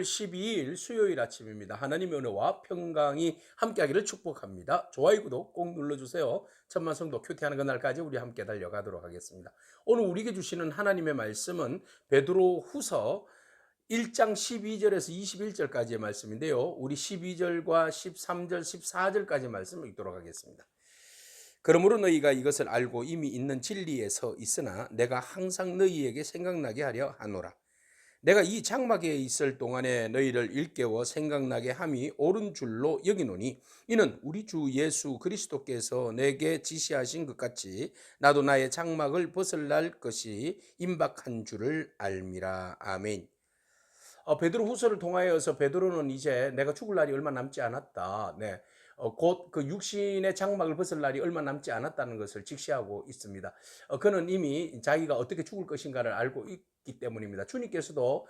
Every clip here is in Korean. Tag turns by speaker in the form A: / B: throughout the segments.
A: 5월 12일 수요일 아침입니다. 하나님의 은혜와 평강이 함께하기를 축복합니다. 좋아요, 구독 꼭 눌러주세요. 천만 성도 큐티하는 그날까지 우리 함께 달려가도록 하겠습니다. 오늘 우리에게 주시는 하나님의 말씀은 베드로 후서 1장 12절에서 21절까지의 말씀인데요. 우리 12절과 13절, 14절까지 말씀을 읽도록 하겠습니다. 그러므로 너희가 이것을 알고 이미 있는 진리에 서 있으나 내가 항상 너희에게 생각나게 하려 하노라. 내가 이 장막에 있을 동안에 너희를 일깨워 생각나게 함이 옳은 줄로 여기노니 이는 우리 주 예수 그리스도께서 내게 지시하신 것 같이 나도 나의 장막을 벗을날 것이 임박한 줄을 알미라. 아멘. 베드로 후서를 통하여서 베드로는 이제 내가 죽을 날이 얼마 남지 않았다. 네. 곧 그 육신의 장막을 벗을 날이 얼마 남지 않았다는 것을 직시하고 있습니다. 그는 이미 자기가 어떻게 죽을 것인가를 알고 있기 때문입니다. 주님께서도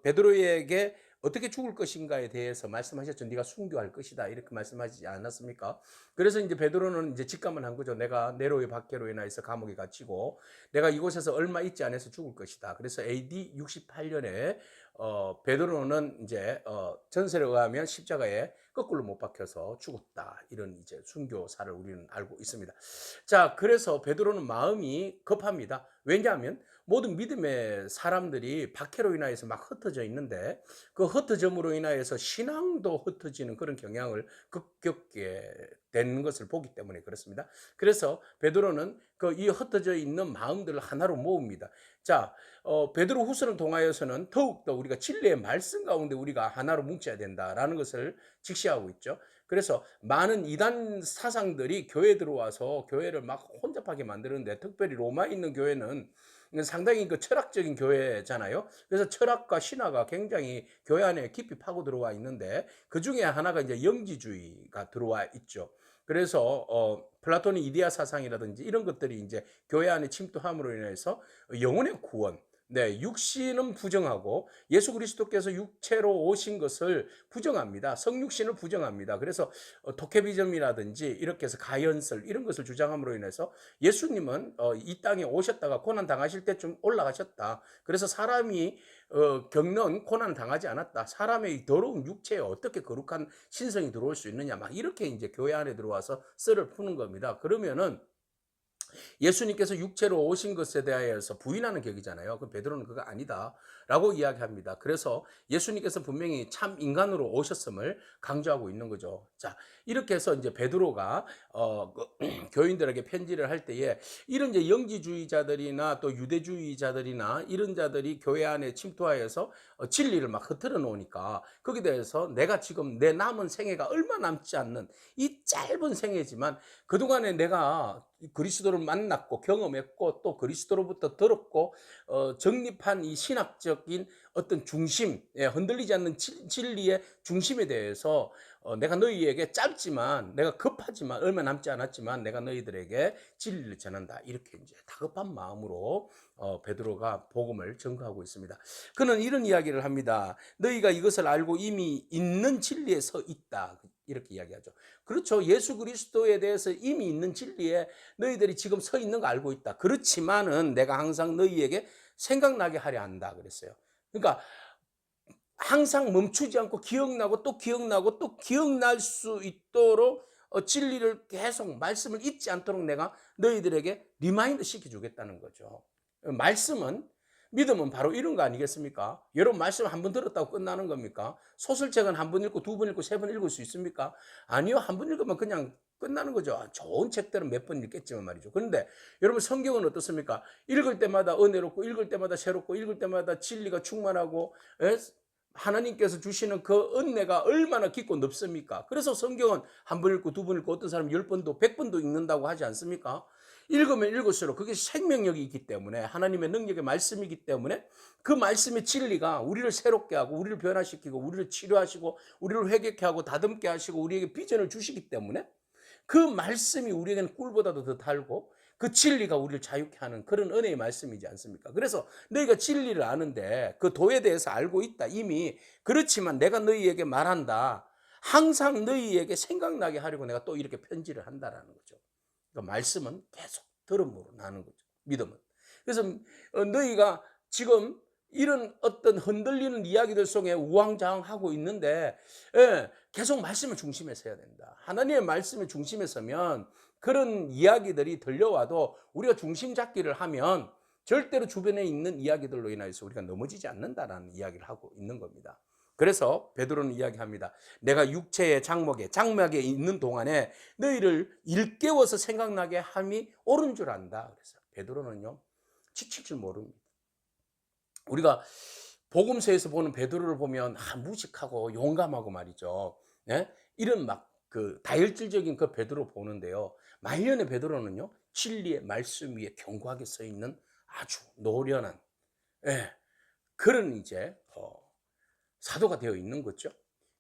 A: 베드로에게 어떻게 죽을 것인가에 대해서 말씀하셨죠. 네가 순교할 것이다. 이렇게 말씀하시지 않았습니까? 그래서 이제 베드로는 이제 직감을 한 거죠. 내가 네로의 박해로 인하여서 감옥에 갇히고 내가 이곳에서 얼마 있지 않아서 죽을 것이다. 그래서 AD 68년에 베드로는 이제 전설에 의하면 십자가에 거꾸로 못 박혀서 죽었다. 이런 이제 순교사를 우리는 알고 있습니다. 자, 그래서 베드로는 마음이 급합니다. 왜냐하면 모든 믿음의 사람들이 박해로 인하여서 막 흩어져 있는데 그 흩어짐으로 인하여서 신앙도 흩어지는 그런 경향을 급격하게 되는 것을 보기 때문에 그렇습니다. 그래서 베드로는 그 이 흩어져 있는 마음들을 하나로 모읍니다. 자, 베드로 후서를 통하여서는 더욱더 우리가 진리의 말씀 가운데 우리가 하나로 뭉쳐야 된다라는 것을 직시하고 있죠. 그래서 많은 이단 사상들이 교회에 들어와서 교회를 막 혼잡하게 만드는데 특별히 로마에 있는 교회는 상당히 그 철학적인 교회잖아요. 그래서 철학과 신화가 굉장히 교회 안에 깊이 파고 들어와 있는데 그 중에 하나가 이제 영지주의가 들어와 있죠. 그래서 플라톤의 이데아 사상이라든지 이런 것들이 이제 교회 안에 침투함으로 인해서 영혼의 구원, 네, 육신은 부정하고 예수 그리스도께서 육체로 오신 것을 부정합니다. 성육신을 부정합니다. 그래서 도케비즘이라든지 이렇게 해서 가연설 이런 것을 주장함으로 인해서 예수님은 이 땅에 오셨다가 고난 당하실 때쯤 올라가셨다. 그래서 사람이 겪는 고난을 당하지 않았다. 사람의 더러운 육체에 어떻게 거룩한 신성이 들어올 수 있느냐. 막 이렇게 이제 교회 안에 들어와서 썰을 푸는 겁니다. 그러면은 예수님께서 육체로 오신 것에 대하여서 부인하는 격이잖아요. 그 베드로는 그거 아니다라고 이야기합니다. 그래서 예수님께서 분명히 참 인간으로 오셨음을 강조하고 있는 거죠. 자, 이렇게 해서 이제 베드로가 교인들에게 편지를 할 때에 이런 이제 영지주의자들이나 또 유대주의자들이나 이런 자들이 교회 안에 침투하여서 진리를 막 흐트러 놓으니까 거기에 대해서 내가 지금 내 남은 생애가 얼마 남지 않는 이 짧은 생애지만 그동안에 내가 그리스도를 만났고 경험했고 또 그리스도로부터 들었고 정립한 이 신학적인 어떤 중심, 흔들리지 않는 진리의 중심에 대해서 내가 너희에게 짧지만 내가 급하지만 얼마 남지 않았지만 내가 너희들에게 진리를 전한다. 이렇게 이제 다급한 마음으로 베드로가 복음을 전가하고 있습니다. 그는 이런 이야기를 합니다. 너희가 이것을 알고 이미 있는 진리에 서 있다. 이렇게 이야기하죠. 그렇죠. 예수 그리스도에 대해서 이미 있는 진리에 너희들이 지금 서 있는 거 알고 있다. 그렇지만은 내가 항상 너희에게 생각나게 하려 한다. 그랬어요. 그러니까 항상 멈추지 않고 기억나고 또 기억나고 또 기억날 수 있도록 진리를 계속 말씀을 잊지 않도록 내가 너희들에게 리마인드 시켜주겠다는 거죠. 말씀은 믿음은 바로 이런 거 아니겠습니까? 여러분 말씀 한 번 들었다고 끝나는 겁니까? 소설책은 한 번 읽고 두 번 읽고 세 번 읽을 수 있습니까? 아니요. 한 번 읽으면 그냥 끝나는 거죠. 좋은 책들은 몇 번 읽겠지만 말이죠. 그런데 여러분 성경은 어떻습니까? 읽을 때마다 은혜롭고 읽을 때마다 새롭고 읽을 때마다 진리가 충만하고 하나님께서 주시는 그 은혜가 얼마나 깊고 넓습니까? 그래서 성경은 한 번 읽고 두 번 읽고 어떤 사람은 10번도 100번도 읽는다고 하지 않습니까? 읽으면 읽을수록 그게 생명력이 있기 때문에 하나님의 능력의 말씀이기 때문에 그 말씀의 진리가 우리를 새롭게 하고 우리를 변화시키고 우리를 치료하시고 우리를 회개케 하고 다듬게 하시고 우리에게 비전을 주시기 때문에 그 말씀이 우리에게는 꿀보다도 더 달고 그 진리가 우리를 자유케 하는 그런 은혜의 말씀이지 않습니까? 그래서 너희가 진리를 아는데 그 도에 대해서 알고 있다 이미. 그렇지만 내가 너희에게 말한다. 항상 너희에게 생각나게 하려고 내가 또 이렇게 편지를 한다라는 거죠. 그러니까 말씀은 계속 들음으로 나는 거죠. 믿음은. 그래서 너희가 지금 이런 어떤 흔들리는 이야기들 속에 우왕좌왕하고 있는데, 예, 계속 말씀의 중심에 서야 된다. 하나님의 말씀의 중심에 서면 그런 이야기들이 들려와도 우리가 중심 잡기를 하면 절대로 주변에 있는 이야기들로 인해서 우리가 넘어지지 않는다라는 이야기를 하고 있는 겁니다. 그래서 베드로는 이야기합니다. 내가 육체의 장막에 있는 동안에 너희를 일깨워서 생각나게 함이 옳은 줄 안다. 그래서 베드로는요, 지칠 줄 모릅니다. 우리가 복음서에서 보는 베드로를 보면 무식하고 용감하고 말이죠. 예? 이런 막 그 다혈질적인 그 베드로 보는데요. 말년의 베드로는요, 진리의 말씀 위에 견고하게 서 있는 아주 노련한, 예, 그런 이제 사도가 되어 있는 거죠.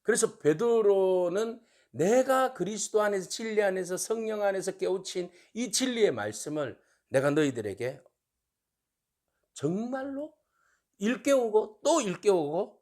A: 그래서 베드로는 내가 그리스도 안에서 진리 안에서 성령 안에서 깨우친 이 진리의 말씀을 내가 너희들에게 정말로 일깨우고 또 일깨우고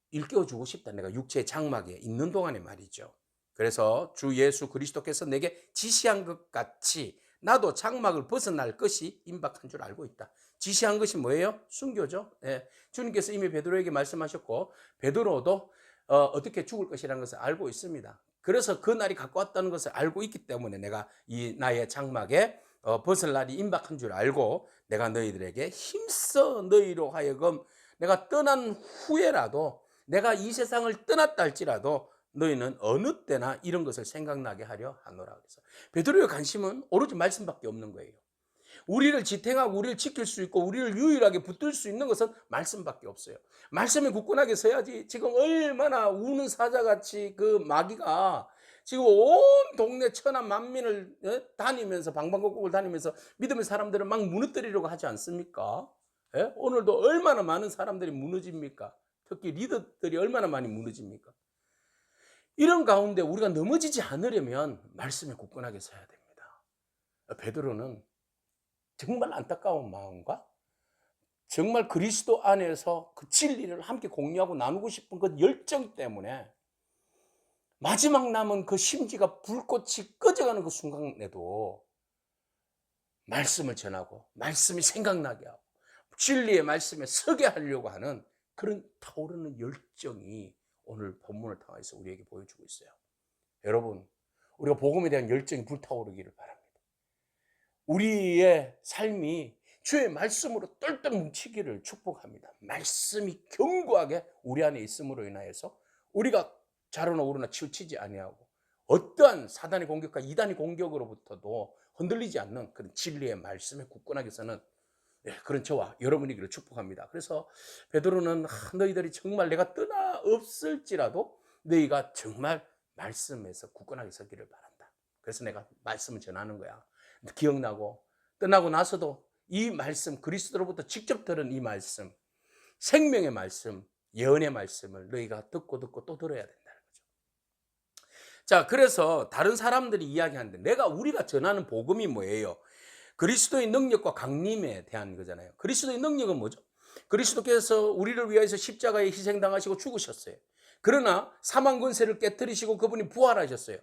A: 일깨워주고 싶다. 내가 육체의 장막에 있는 동안에 말이죠. 그래서 주 예수 그리스도께서 내게 지시한 것 같이 나도 장막을 벗어날 것이 임박한 줄 알고 있다. 지시한 것이 뭐예요? 순교죠. 예. 주님께서 이미 베드로에게 말씀하셨고 베드로도 어떻게 죽을 것이라는 것을 알고 있습니다. 그래서 그 날이 가까웠다는 것을 알고 있기 때문에 내가 이 나의 장막에 벗을 날이 임박한 줄 알고 내가 너희들에게 힘써 너희로 하여금 내가 떠난 후에라도 내가 이 세상을 떠났다 할지라도 너희는 어느 때나 이런 것을 생각나게 하려 하노라. 그래서 베드로의 관심은 오로지 말씀밖에 없는 거예요. 우리를 지탱하고 우리를 지킬 수 있고 우리를 유일하게 붙들 수 있는 것은 말씀밖에 없어요. 말씀에 굳건하게 서야지. 지금 얼마나 우는 사자같이 그 마귀가 지금 온 동네 천하 만민을 다니면서 방방곡곡을 다니면서 믿음의 사람들을 막 무너뜨리려고 하지 않습니까? 예? 오늘도 얼마나 많은 사람들이 무너집니까? 특히 리더들이 얼마나 많이 무너집니까? 이런 가운데 우리가 넘어지지 않으려면 말씀에 굳건하게 서야 됩니다. 베드로는 정말 안타까운 마음과 정말 그리스도 안에서 그 진리를 함께 공유하고 나누고 싶은 그 열정 때문에 마지막 남은 그 심지가 불꽃이 꺼져가는 그 순간에도 말씀을 전하고 말씀이 생각나게 하고 진리의 말씀에 서게 하려고 하는 그런 타오르는 열정이 오늘 본문을 통해서 우리에게 보여주고 있어요. 여러분, 우리가 복음에 대한 열정이 불타오르기를 바랍니다. 우리의 삶이 주의 말씀으로 똘똘 뭉치기를 축복합니다. 말씀이 견고하게 우리 안에 있음으로 인하여서 우리가 좌로나 우로나 치우치지 아니하고 어떠한 사단의 공격과 이단의 공격으로부터도 흔들리지 않는 그런 진리의 말씀에 굳건하게 서는 그런 저와 여러분이기를 축복합니다. 그래서 베드로는 너희들이 정말 내가 떠나 없을지라도 너희가 정말 말씀에서 굳건하게 서기를 바란다. 그래서 내가 말씀을 전하는 거야. 기억나고 떠나고 나서도 이 말씀, 그리스도로부터 직접 들은 이 말씀, 생명의 말씀, 예언의 말씀을 너희가 듣고 또 들어야 된다는 거죠. 자, 그래서 다른 사람들이 이야기하는데 우리가 전하는 복음이 뭐예요? 그리스도의 능력과 강림에 대한 거잖아요. 그리스도의 능력은 뭐죠? 그리스도께서 우리를 위해서 십자가에 희생당하시고 죽으셨어요. 그러나 사망 권세를 깨뜨리시고 그분이 부활하셨어요.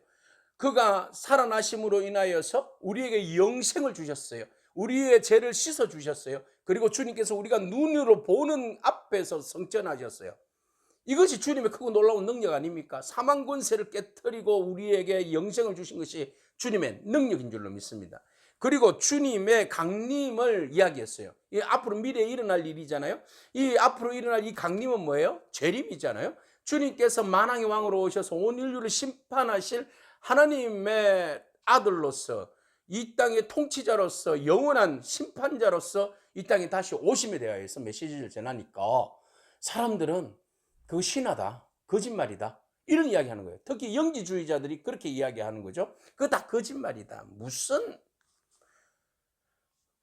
A: 그가 살아나심으로 인하여서 우리에게 영생을 주셨어요. 우리의 죄를 씻어 주셨어요. 그리고 주님께서 우리가 눈으로 보는 앞에서 성전하셨어요. 이것이 주님의 크고 놀라운 능력 아닙니까? 사망 권세를 깨뜨리고 우리에게 영생을 주신 것이 주님의 능력인 줄로 믿습니다. 그리고 주님의 강림을 이야기했어요. 이 앞으로 미래에 일어날 일이잖아요. 이 앞으로 일어날 이 강림은 뭐예요? 재림이잖아요. 주님께서 만왕의 왕으로 오셔서 온 인류를 심판하실 하나님의 아들로서 이 땅의 통치자로서 영원한 심판자로서 이 땅에 다시 오심에 대하여서 메시지를 전하니까 사람들은 그거 신하다, 거짓말이다 이런 이야기하는 거예요. 특히 영지주의자들이 그렇게 이야기하는 거죠. 그거 다 거짓말이다. 무슨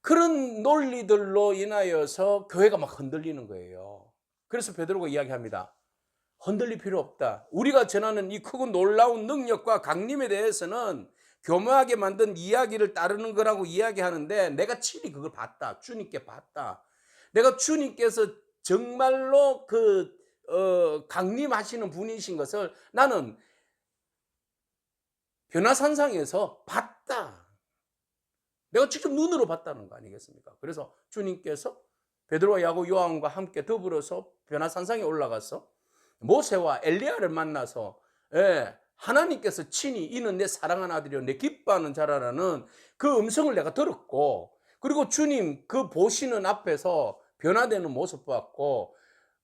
A: 그런 논리들로 인하여서 교회가 막 흔들리는 거예요. 그래서 베드로가 이야기합니다. 흔들릴 필요 없다. 우리가 전하는 이 크고 놀라운 능력과 강림에 대해서는 교묘하게 만든 이야기를 따르는 거라고 이야기하는데 내가 친히 그걸 봤다. 주님께 봤다. 내가 주님께서 정말로 강림하시는 분이신 것을 나는 변화산상에서 봤다. 내가 직접 눈으로 봤다는 거 아니겠습니까? 그래서 주님께서 베드로와 야고 요한과 함께 더불어서 변화산상에 올라가서 모세와 엘리야를 만나서 하나님께서 친히 이는 내 사랑하는 아들이요 내 기뻐하는 자라라는 그 음성을 내가 들었고, 그리고 주님 그 보시는 앞에서 변화되는 모습 보았고,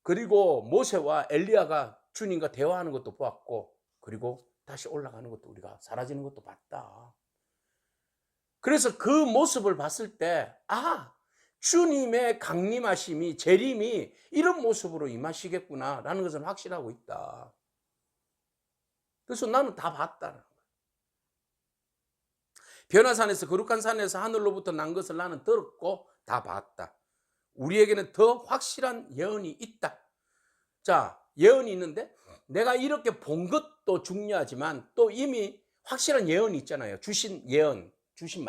A: 그리고 모세와 엘리야가 주님과 대화하는 것도 보았고, 그리고 다시 올라가는 것도 우리가 사라지는 것도 봤다. 그래서 그 모습을 봤을 때 주님의 강림하심이, 재림이 이런 모습으로 임하시겠구나라는 것을 확신하고 있다. 그래서 나는 다 봤다는 거야. 변화산에서, 거룩한 산에서 하늘로부터 난 것을 나는 들었고 다 봤다. 우리에게는 더 확실한 예언이 있다. 자, 예언이 있는데 내가 이렇게 본 것도 중요하지만 또 이미 확실한 예언이 있잖아요. 주신 예언, 주신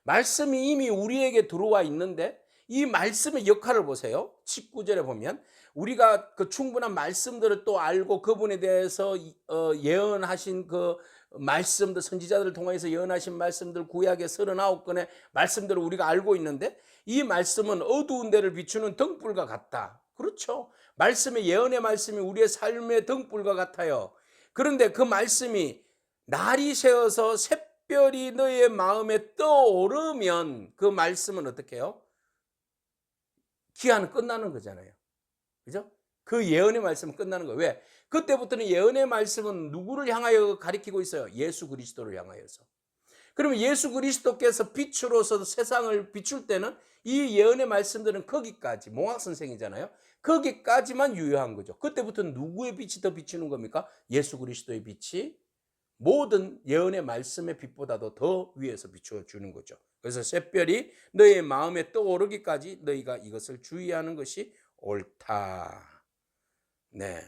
A: 말씀이 이미 우리에게 들어와 있는데 이 말씀의 역할을 보세요. 19절에 보면 우리가 그 충분한 말씀들을 또 알고 그분에 대해서 예언하신 그 말씀들, 선지자들을 통해서 예언하신 말씀들, 구약의 39권의 말씀들을 우리가 알고 있는데 이 말씀은 어두운 데를 비추는 등불과 같다. 그렇죠. 말씀의, 예언의 말씀이 우리의 삶의 등불과 같아요. 그런데 그 말씀이 날이 새어서 샛별이 너의 마음에 떠오르면 그 말씀은 어떻게 해요? 기한은 끝나는 거잖아요. 그죠? 그 예언의 말씀은 끝나는 거예요. 왜? 그때부터는 예언의 말씀은 누구를 향하여 가리키고 있어요? 예수 그리스도를 향하여서. 그러면 예수 그리스도께서 빛으로서 세상을 비출 때는 이 예언의 말씀들은 거기까지, 몽학 선생이잖아요. 거기까지만 유효한 거죠. 그때부터는 누구의 빛이 더 비치는 겁니까? 예수 그리스도의 빛이 모든 예언의 말씀의 빛보다도 더 위에서 비춰주는 거죠. 그래서 샛별이 너의 마음에 떠오르기까지 너희가 이것을 주의하는 것이 옳다. 네.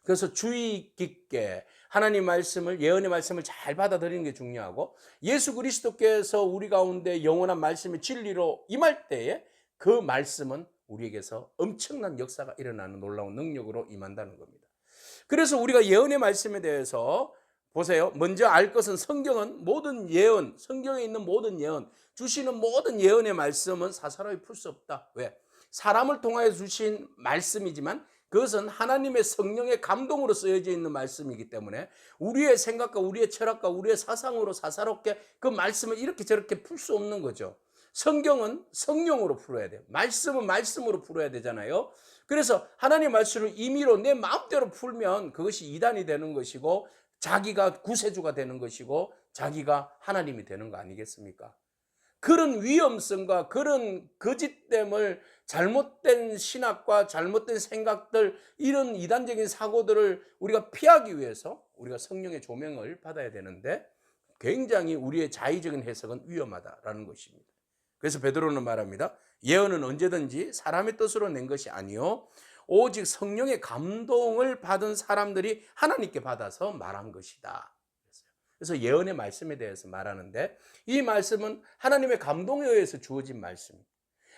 A: 그래서 주의 깊게 하나님 말씀을, 예언의 말씀을 잘 받아들이는 게 중요하고, 예수 그리스도께서 우리 가운데 영원한 말씀의 진리로 임할 때에 그 말씀은 우리에게서 엄청난 역사가 일어나는 놀라운 능력으로 임한다는 겁니다. 그래서 우리가 예언의 말씀에 대해서 보세요. 먼저 알 것은 성경은 모든 예언, 성경에 있는 모든 예언, 주시는 모든 예언의 말씀은 사사로이 풀 수 없다. 왜? 사람을 통하여 주신 말씀이지만 그것은 하나님의 성령의 감동으로 쓰여져 있는 말씀이기 때문에 우리의 생각과 우리의 철학과 우리의 사상으로 사사롭게 그 말씀을 이렇게 저렇게 풀 수 없는 거죠. 성경은 성령으로 풀어야 돼요. 말씀은 말씀으로 풀어야 되잖아요. 그래서 하나님의 말씀을 임의로 내 마음대로 풀면 그것이 이단이 되는 것이고 자기가 구세주가 되는 것이고 자기가 하나님이 되는 거 아니겠습니까? 그런 위험성과 그런 거짓됨을, 잘못된 신학과 잘못된 생각들, 이런 이단적인 사고들을 우리가 피하기 위해서 우리가 성령의 조명을 받아야 되는데 굉장히 우리의 자의적인 해석은 위험하다라는 것입니다. 그래서 베드로는 말합니다. 예언은 언제든지 사람의 뜻으로 낸 것이 아니요 오직 성령의 감동을 받은 사람들이 하나님께 받아서 말한 것이다. 그래서 예언의 말씀에 대해서 말하는데 이 말씀은 하나님의 감동에 의해서 주어진 말씀입니다.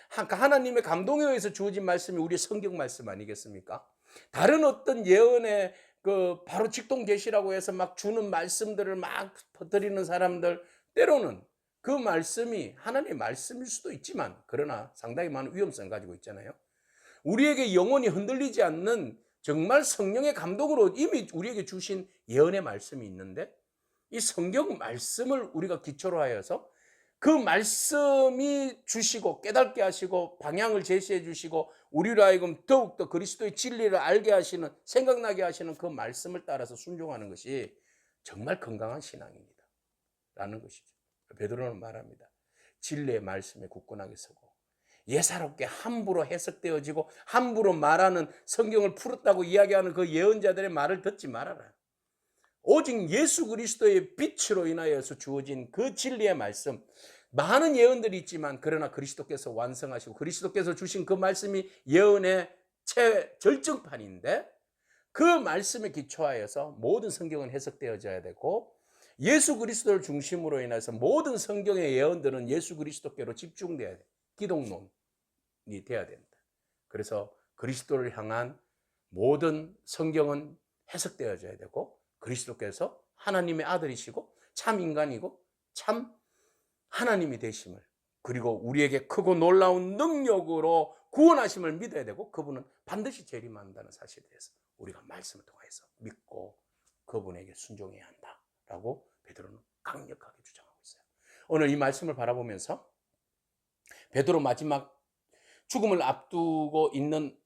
A: 하나님의 감동에 의해서 주어진 말씀이 우리 성경 말씀 아니겠습니까? 다른 어떤 예언의 그 바로 직통 계시라고 해서 막 주는 말씀들을 막 퍼뜨리는 사람들, 때로는 그 말씀이 하나님의 말씀일 수도 있지만 그러나 상당히 많은 위험성을 가지고 있잖아요. 우리에게 영원히 흔들리지 않는 정말 성령의 감동으로 이미 우리에게 주신 예언의 말씀이 있는데 이 성경 말씀을 우리가 기초로 하여서 그 말씀이 주시고 깨닫게 하시고 방향을 제시해 주시고 우리로 하여금 더욱더 그리스도의 진리를 알게 하시는, 생각나게 하시는 그 말씀을 따라서 순종하는 것이 정말 건강한 신앙입니다 라는 것이죠. 베드로는 말합니다. 진리의 말씀에 굳건하게 서고 예사롭게 함부로 해석되어지고 함부로 말하는, 성경을 풀었다고 이야기하는 그 예언자들의 말을 듣지 말아라. 오직 예수 그리스도의 빛으로 인하여서 주어진 그 진리의 말씀, 많은 예언들이 있지만 그러나 그리스도께서 완성하시고 그리스도께서 주신 그 말씀이 예언의 최절정판인데 그 말씀에 기초하여서 모든 성경은 해석되어져야 되고 예수 그리스도를 중심으로 인해서 모든 성경의 예언들은 예수 그리스도께로 집중돼야 돼. 기독론이 돼야 된다. 그래서 그리스도를 향한 모든 성경은 해석되어져야 되고 그리스도께서 하나님의 아들이시고 참 인간이고 참 하나님이 되심을, 그리고 우리에게 크고 놀라운 능력으로 구원하심을 믿어야 되고 그분은 반드시 재림한다는 사실에 대해서 우리가 말씀을 통해서 믿고 그분에게 순종해야 한다라고 베드로는 강력하게 주장하고 있어요. 오늘 이 말씀을 바라보면서 베드로 마지막 죽음을 앞두고 있는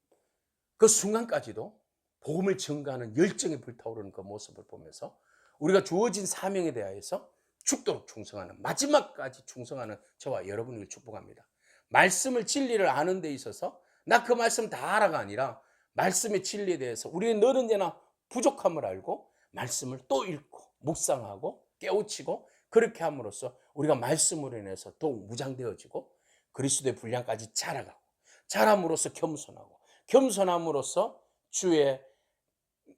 A: 그 순간까지도 복음을 증거하는 열정이 불타오르는 그 모습을 보면서 우리가 주어진 사명에 대하여서 죽도록 충성하는, 마지막까지 충성하는 저와 여러분을 축복합니다. 말씀을 진리를 아는 데 있어서 나 그 말씀 다 알아가 아니라 말씀의 진리에 대해서 우리의 너는 언제나 부족함을 알고 말씀을 또 읽고 묵상하고 깨우치고 그렇게 함으로써 우리가 말씀으로 인해서 더욱 무장되어지고 그리스도의 분량까지 자라가고 자람으로써 겸손하고 겸손함으로써 주의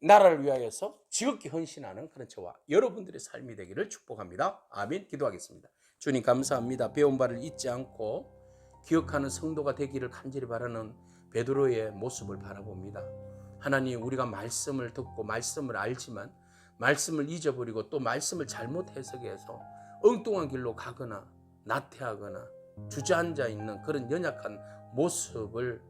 A: 나라를 위하여서 지극히 헌신하는 그런 저와 여러분들의 삶이 되기를 축복합니다. 아멘. 기도하겠습니다. 주님 감사합니다. 배운 바를 잊지 않고 기억하는 성도가 되기를 간절히 바라는 베드로의 모습을 바라봅니다. 하나님, 우리가 말씀을 듣고 말씀을 알지만 말씀을 잊어버리고 또 말씀을 잘못 해석해서 엉뚱한 길로 가거나 나태하거나 주저앉아 있는 그런 연약한 모습을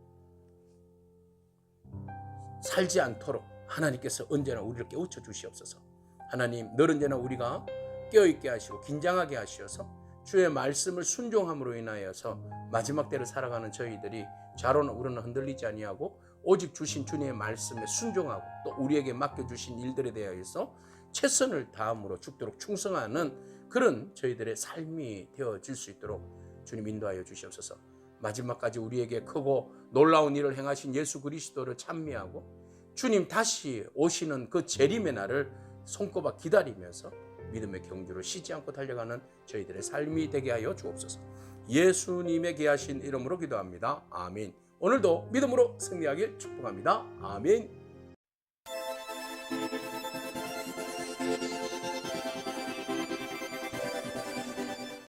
A: 살지 않도록 하나님께서 언제나 우리를 깨우쳐 주시옵소서. 하나님, 늘 언제나 우리가 깨어있게 하시고 긴장하게 하시어서 주의 말씀을 순종함으로 인하여서 마지막 때를 살아가는 저희들이 좌로나 우로나 흔들리지 아니하고 오직 주신 주님의 말씀에 순종하고 또 우리에게 맡겨주신 일들에 대하여서 최선을 다함으로 죽도록 충성하는 그런 저희들의 삶이 되어질 수 있도록 주님 인도하여 주시옵소서. 마지막까지 우리에게 크고 놀라운 일을 행하신 예수 그리스도를 찬미하고 주님 다시 오시는 그 재림의 날을 손꼽아 기다리면서 믿음의 경주로 쉬지 않고 달려가는 저희들의 삶이 되게 하여 주옵소서. 예수님의 귀하신 이름으로 기도합니다. 아멘. 오늘도 믿음으로 승리하길 축복합니다. 아멘.